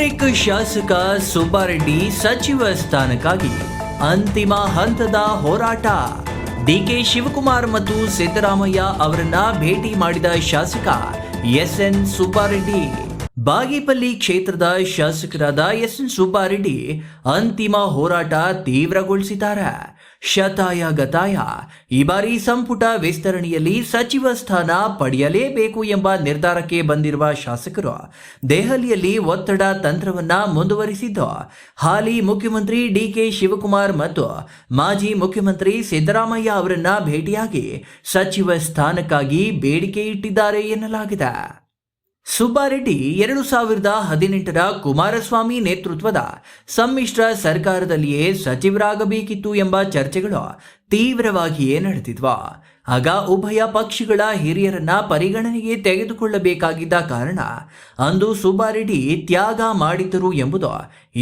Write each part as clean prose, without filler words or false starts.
Hat trick ಶಾಸಕ ಸುಬ್ಬಾರೆಡ್ಡಿ ಸಚಿವ ಸ್ಥಾನಕ್ಕಾಗಿ ಅಂತಿಮ ಹಂತದ ಹೋರಾಟ. ಡಿಕೆ ಶಿವಕುಮಾರ್ ಮತ್ತು ಸಿದ್ದರಾಮಯ್ಯ ಅವರನ್ನ ಭೇಟಿ ಮಾಡಿದ ಶಾಸಕ ಎಸ್ಎನ್ ಸುಬ್ಬಾರೆಡ್ಡಿ. ಬಾಗೇಪಲ್ಲಿ ಕ್ಷೇತ್ರದ ಶಾಸಕರಾದ ಎಸ್ಎನ್ ಸುಬ್ಬಾರೆಡ್ಡಿ ಅಂತಿಮ ಹೋರಾಟ ತೀವ್ರಗೊಳಿಸಿದ್ದಾರೆ. ಶತಾಯ ಗತಾಯ ಈ ಬಾರಿ ಸಂಪುಟ ವಿಸ್ತರಣೆಯಲ್ಲಿ ಸಚಿವ ಸ್ಥಾನ ಪಡೆಯಲೇಬೇಕು ಎಂಬ ನಿರ್ಧಾರಕ್ಕೆ ಬಂದಿರುವ ಶಾಸಕರು ದೆಹಲಿಯಲ್ಲಿ ಒತ್ತಡ ತಂತ್ರವನ್ನ ಮುಂದುವರಿಸಿದ್ದು, ಹಾಲಿ ಮುಖ್ಯಮಂತ್ರಿ ಡಿಕೆ ಶಿವಕುಮಾರ್ ಮತ್ತು ಮಾಜಿ ಮುಖ್ಯಮಂತ್ರಿ ಸಿದ್ದರಾಮಯ್ಯ ಅವರನ್ನ ಭೇಟಿಯಾಗಿ ಸಚಿವ ಸ್ಥಾನಕ್ಕಾಗಿ ಬೇಡಿಕೆ ಇಟ್ಟಿದ್ದಾರೆ ಎನ್ನಲಾಗಿದೆ. ಸುಬ್ಬಾರೆಡ್ಡಿ 2018ರ ಕುಮಾರಸ್ವಾಮಿ ನೇತೃತ್ವದ ಸಮ್ಮಿಶ್ರ ಸರ್ಕಾರದಲ್ಲಿಯೇ ಸಚಿವರಾಗಬೇಕಿತ್ತು ಎಂಬ ಚರ್ಚೆಗಳು ತೀವ್ರವಾಗಿಯೇ ನಡೆದಿದ್ವು. ಆಗ ಉಭಯ ಪಕ್ಷಗಳ ಹಿರಿಯರನ್ನ ಪರಿಗಣನೆಗೆ ತೆಗೆದುಕೊಳ್ಳಬೇಕಾಗಿದ್ದ ಕಾರಣ ಅಂದು ಸುಬ್ಬಾರೆಡ್ಡಿ ತ್ಯಾಗ ಮಾಡಿದ್ದರು ಎಂಬುದು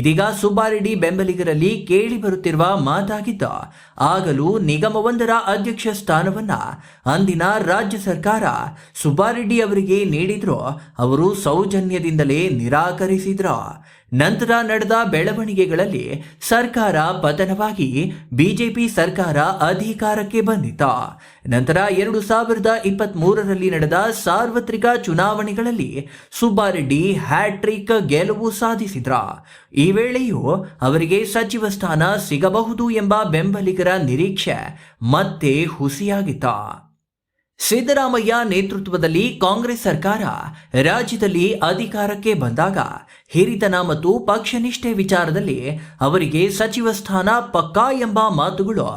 ಇದೀಗ ಸುಬ್ಬಾರೆಡ್ಡಿ ಬೆಂಬಲಿಗರಲ್ಲಿ ಕೇಳಿ ಬರುತ್ತಿರುವ ಮಾತಾಗಿದ್ದು, ಆಗಲೂ ನಿಗಮವೊಂದರ ಅಧ್ಯಕ್ಷ ಸ್ಥಾನವನ್ನ ಅಂದಿನ ರಾಜ್ಯ ಸರ್ಕಾರ ಸುಬ್ಬಾರೆಡ್ಡಿ ಅವರಿಗೆ ನೀಡಿದ್ರು, ಅವರು ಸೌಜನ್ಯದಿಂದಲೇ ನಿರಾಕರಿಸಿದ್ರು. ನಂತರ ನಡೆದ ಬೆಳವಣಿಗೆಗಳಲ್ಲಿ ಸರ್ಕಾರ ಪತನವಾಗಿ ಬಿಜೆಪಿ ಸರ್ಕಾರ ಅಧಿಕಾರಕ್ಕೆ ಬಂದಿತ್ತು. ನಂತರ 2023ರಲ್ಲಿ ನಡೆದ ಸಾರ್ವತ್ರಿಕ ಚುನಾವಣೆಗಳಲ್ಲಿ ಸುಬ್ಬಾರೆಡ್ಡಿ ಹ್ಯಾಟ್ರಿಕ್ ಗೆಲುವು ಸಾಧಿಸಿದ್ರು. ಈ ವೇಳೆಯೂ ಅವರಿಗೆ ಸಚಿವ ಸ್ಥಾನ ಸಿಗಬಹುದು ಎಂಬ ಬೆಂಬಲಿಗರ ನಿರೀಕ್ಷೆ ಮತ್ತೆ ಹುಸಿಯಾಗಿತ್ತು. ಸಿದ್ದರಾಮಯ್ಯ ನೇತೃತ್ವದಲ್ಲಿ ಕಾಂಗ್ರೆಸ್ ಸರ್ಕಾರ ರಾಜ್ಯದಲ್ಲಿ ಅಧಿಕಾರಕ್ಕೆ ಬಂದಾಗ ಹಿರಿತನ ಮತ್ತು ಪಕ್ಷನಿಷ್ಠೆ ವಿಚಾರದಲ್ಲಿ ಅವರಿಗೆ ಸಚಿವ ಸ್ಥಾನ ಪಕ್ಕಾ ಎಂಬ ಮಾತುಗಳು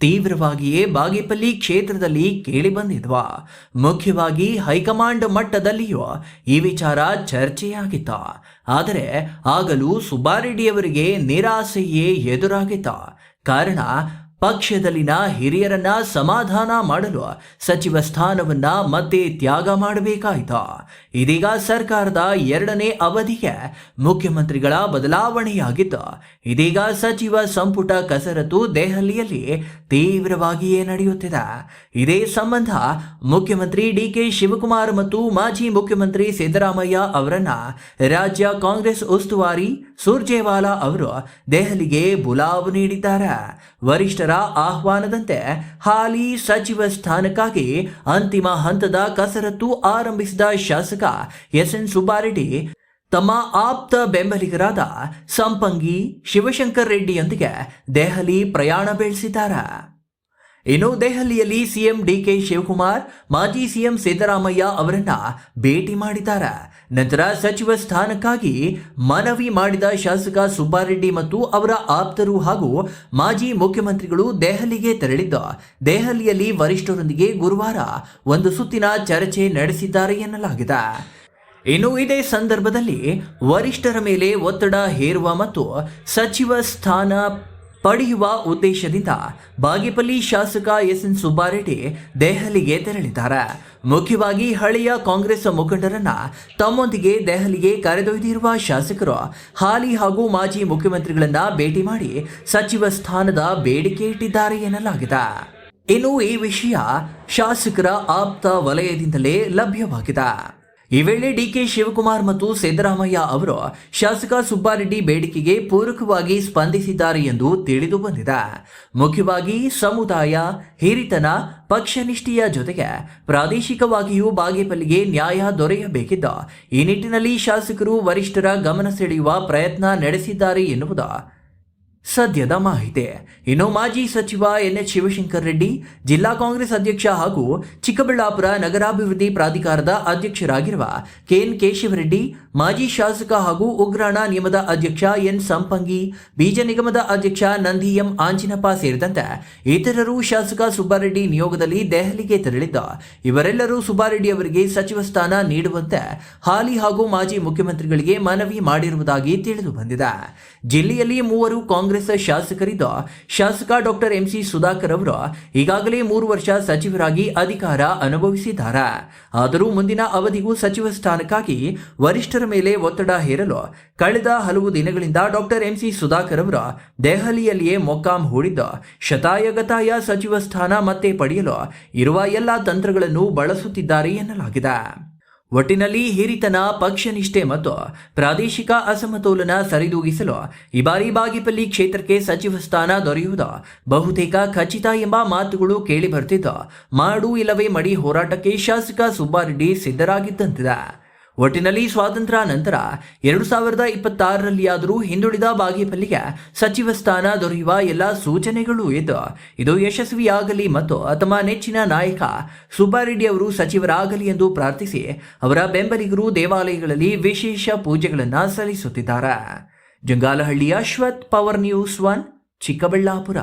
ತೀವ್ರವಾಗಿಯೇ ಬಾಗೇಪಲ್ಲಿ ಕ್ಷೇತ್ರದಲ್ಲಿ ಕೇಳಿಬಂದಿದ್ವು. ಮುಖ್ಯವಾಗಿ ಹೈಕಮಾಂಡ್ ಮಟ್ಟದಲ್ಲಿಯೂ ಈ ವಿಚಾರ ಚರ್ಚೆಯಾಗಿತ್ತು. ಆದರೆ ಆಗಲೂ ಸುಬ್ಬಾರೆಡ್ಡಿಯವರಿಗೆ ನಿರಾಸೆಯೇ ಎದುರಾಗಿತ್ತು. ಕಾರಣ, ಪಕ್ಷದಲ್ಲಿನ ಹಿರಿಯರನ್ನ ಸಮಾಧಾನ ಮಾಡಲು ಸಚಿವ ಸ್ಥಾನವನ್ನ ಮತ್ತೆ ತ್ಯಾಗ ಮಾಡಬೇಕಾಯಿತು. ಇದೀಗ ಸರ್ಕಾರದ 2ನೇ ಅವಧಿಗೆ ಮುಖ್ಯಮಂತ್ರಿಗಳ ಬದಲಾವಣೆಯಾಗಿದ್ದು, ಇದೀಗ ಸಚಿವ ಸಂಪುಟ ಕಸರತ್ತು ದೆಹಲಿಯಲ್ಲಿ ತೀವ್ರವಾಗಿಯೇ ನಡೆಯುತ್ತಿದೆ. ಇದೇ ಸಂಬಂಧ ಮುಖ್ಯಮಂತ್ರಿ ಡಿಕೆ ಶಿವಕುಮಾರ್ ಮತ್ತು ಮಾಜಿ ಮುಖ್ಯಮಂತ್ರಿ ಸಿದ್ದರಾಮಯ್ಯ ಅವರನ್ನ ರಾಜ್ಯ ಕಾಂಗ್ರೆಸ್ ಉಸ್ತುವಾರಿ ಸುರ್ಜೇವಾಲಾ ಅವರು ದೆಹಲಿಗೆ ಬುಲಾವ್ ನೀಡಿದ್ದಾರೆ. ವರಿಷ್ಠರ ಆಹ್ವಾನದಂತೆ ಹಾಲಿ ಸಚಿವ ಸ್ಥಾನಕ್ಕಾಗಿ ಅಂತಿಮ ಹಂತದ ಕಸರತ್ತು ಆರಂಭಿಸಿದ ಶಾಸಕ ಎಸ್ಎನ್ ಸುಬ್ಬಾರೆಡ್ಡಿ ತಮ್ಮ ಆಪ್ತ ಬೆಂಬಲಿಗರಾದ ಸಂಪಂಗಿ ಶಿವಶಂಕರ್ ರೆಡ್ಡಿಯೊಂದಿಗೆ ದೆಹಲಿ ಪ್ರಯಾಣ ಬೆಳೆಸಿದ್ದಾರೆ. ಇನ್ನು ದೆಹಲಿಯಲ್ಲಿ ಸಿಎಂ ಡಿಕೆ ಶಿವಕುಮಾರ್ ಮಾಜಿ ಸಿಎಂ ಸಿದ್ದರಾಮಯ್ಯ ಅವರನ್ನ ಭೇಟಿ ಮಾಡಿದ್ದಾರೆ. ನಂತರ ಸಚಿವ ಸ್ಥಾನಕ್ಕಾಗಿ ಮನವಿ ಮಾಡಿದ ಶಾಸಕ ಸುಬ್ಬಾರೆಡ್ಡಿ ಮತ್ತು ಅವರ ಆಪ್ತರು ಹಾಗೂ ಮಾಜಿ ಮುಖ್ಯಮಂತ್ರಿಗಳು ದೆಹಲಿಗೆ ತೆರಳಿದ್ದು, ದೆಹಲಿಯಲ್ಲಿ ವರಿಷ್ಠರೊಂದಿಗೆ ಗುರುವಾರ ಒಂದು ಸುತ್ತಿನ ಚರ್ಚೆ ನಡೆಸಿದ್ದಾರೆ ಎನ್ನಲಾಗಿದೆ. ಇನ್ನು ಇದೇ ಸಂದರ್ಭದಲ್ಲಿ ವರಿಷ್ಠರ ಮೇಲೆ ಒತ್ತಡ ಹೇರುವ ಮತ್ತು ಸಚಿವ ಸ್ಥಾನ ಪಡೆಯುವ ಉದ್ದೇಶದಿಂದ ಬಾಗೇಪಲ್ಲಿ ಶಾಸಕ ಎಸ್ಎನ್ ಸುಬ್ಬಾರೆಡ್ಡಿ ದೆಹಲಿಗೆ ತೆರಳಿದ್ದಾರೆ. ಮುಖ್ಯವಾಗಿ ಹಳೆಯ ಕಾಂಗ್ರೆಸ್ ಮುಖಂಡರನ್ನ ತಮ್ಮೊಂದಿಗೆ ದೆಹಲಿಗೆ ಕರೆದೊಯ್ದಿರುವ ಶಾಸಕರು ಹಾಲಿ ಹಾಗೂ ಮಾಜಿ ಮುಖ್ಯಮಂತ್ರಿಗಳನ್ನ ಭೇಟಿ ಮಾಡಿ ಸಚಿವ ಸ್ಥಾನದ ಬೇಡಿಕೆ ಇಟ್ಟಿದ್ದಾರೆ ಎನ್ನಲಾಗಿದೆ. ಇನ್ನು ಈ ವಿಷಯ ಶಾಸಕರ ಆಪ್ತ ವಲಯದಿಂದಲೇ ಲಭ್ಯವಾಗಿದೆ. ಈ ವೇಳೆ ಡಿಕೆ ಶಿವಕುಮಾರ್ ಮತ್ತು ಸಿದ್ದರಾಮಯ್ಯ ಅವರು ಶಾಸಕ ಸುಬ್ಬಾರೆಡ್ಡಿ ಬೇಡಿಕೆಗೆ ಪೂರಕವಾಗಿ ಸ್ಪಂದಿಸಿದ್ದಾರೆ ಎಂದು ತಿಳಿದು ಬಂದಿದೆ. ಮುಖ್ಯವಾಗಿ ಸಮುದಾಯ ಹಿರಿತನ ಪಕ್ಷನಿಷ್ಠೆಯ ಜೊತೆಗೆ ಪ್ರಾದೇಶಿಕವಾಗಿಯೂ ಬಾಗೇಪಲ್ಲಿಗೆ ನ್ಯಾಯ ದೊರೆಯಬೇಕಿದ್ದು, ಈ ನಿಟ್ಟಿನಲ್ಲಿ ಶಾಸಕರು ವರಿಷ್ಠರ ಗಮನ ಸೆಳೆಯುವ ಪ್ರಯತ್ನ ನಡೆಸಿದ್ದಾರೆ ಎನ್ನುವುದು ಸದ್ಯದ ಮಾಹಿತಿ. ಇನ್ನು ಮಾಜಿ ಸಚಿವ ಎನ್ಎಚ್ ಶಿವಶಂಕರ್ ರೆಡ್ಡಿ, ಜಿಲ್ಲಾ ಕಾಂಗ್ರೆಸ್ ಅಧ್ಯಕ್ಷ ಹಾಗೂ ಚಿಕ್ಕಬಳ್ಳಾಪುರ ನಗರಾಭಿವೃದ್ಧಿ ಪ್ರಾಧಿಕಾರದ ಅಧ್ಯಕ್ಷರಾಗಿರುವ ಕೆಎನ್ ಕೇಶವರೆಡ್ಡಿ, ಮಾಜಿ ಶಾಸಕ ಹಾಗೂ ಉಗ್ರಾಣ ನಿಯಮದ ಅಧ್ಯಕ್ಷ ಎನ್ ಸಂಪಂಗಿ, ಬೀಜ ನಿಗಮದ ಅಧ್ಯಕ್ಷ ನಂದಿ ಎಂ ಆಂಜಿನಪ್ಪ ಸೇರಿದಂತೆ ಇತರರು ಶಾಸಕ ಸುಬ್ಬಾರೆಡ್ಡಿ ನಿಯೋಗದಲ್ಲಿ ದೆಹಲಿಗೆ ತೆರಳಿದ್ದು, ಇವರೆಲ್ಲರೂ ಸುಬ್ಬಾರೆಡ್ಡಿ ಅವರಿಗೆ ಸಚಿವ ಸ್ಥಾನ ನೀಡುವಂತೆ ಹಾಲಿ ಹಾಗೂ ಮಾಜಿ ಮುಖ್ಯಮಂತ್ರಿಗಳಿಗೆ ಮನವಿ ಮಾಡಿರುವುದಾಗಿ ತಿಳಿದು ಬಂದಿದೆ. ಜಿಲ್ಲೆಯಲ್ಲಿ 3 ಕಾಂಗ್ರೆಸ್ ಶಾಸಕರಿದ್ದು, ಶಾಸಕ ಡಾಕ್ಟರ್ ಎಂಸಿ ಸುಧಾಕರ್ ಅವರು ಈಗಾಗಲೇ 3 ವರ್ಷ ಸಚಿವರಾಗಿ ಅಧಿಕಾರ ಅನುಭವಿಸಿದ್ದಾರೆ. ಆದರೂ ಮುಂದಿನ ಅವಧಿಗೂ ಸಚಿವ ಸ್ಥಾನಕ್ಕಾಗಿ ವರಿಷ್ಠರ ಮೇಲೆ ಒತ್ತಡ ಹೇರಲು ಕಳೆದ ಹಲವು ದಿನಗಳಿಂದ ಡಾಕ್ಟರ್ ಎಂಸಿ ಸುಧಾಕರ್ ಅವರು ದೆಹಲಿಯಲ್ಲಿಯೇ ಮೊಕ್ಕಾಂ ಹೂಡಿದ್ದು, ಶತಾಯಗತಾಯ ಸಚಿವ ಸ್ಥಾನ ಮತ್ತೆ ಪಡೆಯಲು ಇರುವ ಎಲ್ಲ ತಂತ್ರಗಳನ್ನು ಬಳಸುತ್ತಿದ್ದಾರೆ ಎನ್ನಲಾಗಿದೆ. ಒಟ್ಟಿನಲ್ಲಿ ಹಿರಿತನ, ಪಕ್ಷನಿಷ್ಠೆ ಮತ್ತು ಪ್ರಾದೇಶಿಕ ಅಸಮತೋಲನ ಸರಿದೂಗಿಸಲು ಈ ಬಾರಿ ಬಾಗೇಪಲ್ಲಿ ಕ್ಷೇತ್ರಕ್ಕೆ ಸಚಿವ ಸ್ಥಾನ ದೊರೆಯುವುದು ಬಹುತೇಕ ಖಚಿತ ಎಂಬ ಮಾತುಗಳು ಕೇಳಿ ಬರ್ತಿದ್ದು, ಮಾಡು ಇಲ್ಲವೇ ಮಡಿ ಹೋರಾಟಕ್ಕೆ ಶಾಸಕ ಸುಬ್ಬಾರೆಡ್ಡಿ ಸಿದ್ಧರಾಗಿದ್ದಂತಿದೆ. ಒಟ್ಟಿನಲ್ಲಿ ಸ್ವಾತಂತ್ರ್ಯ ನಂತರ 2026ರಲ್ಲಿಯಾದರೂ ಹಿಂದುಳಿದ ಬಾಗೇಪಲ್ಲಿಗೆ ಸಚಿವ ಸ್ಥಾನ ದೊರೆಯುವ ಎಲ್ಲ ಸೂಚನೆಗಳು ಇದ್ದು, ಇದು ಯಶಸ್ವಿಯಾಗಲಿ ಮತ್ತು ತಮ್ಮ ನೆಚ್ಚಿನ ನಾಯಕ ಸುಬ್ಬಾರೆಡ್ಡಿ ಅವರು ಸಚಿವರಾಗಲಿ ಎಂದು ಪ್ರಾರ್ಥಿಸಿ ಅವರ ಬೆಂಬಲಿಗರು ದೇವಾಲಯಗಳಲ್ಲಿ ವಿಶೇಷ ಪೂಜೆಗಳನ್ನು ಸಲ್ಲಿಸುತ್ತಿದ್ದಾರೆ. ಜಂಗಾಲಹಳ್ಳಿಯ ಅಶ್ವಥ್, ಪವರ್ ನ್ಯೂಸ್ 1, ಚಿಕ್ಕಬಳ್ಳಾಪುರ.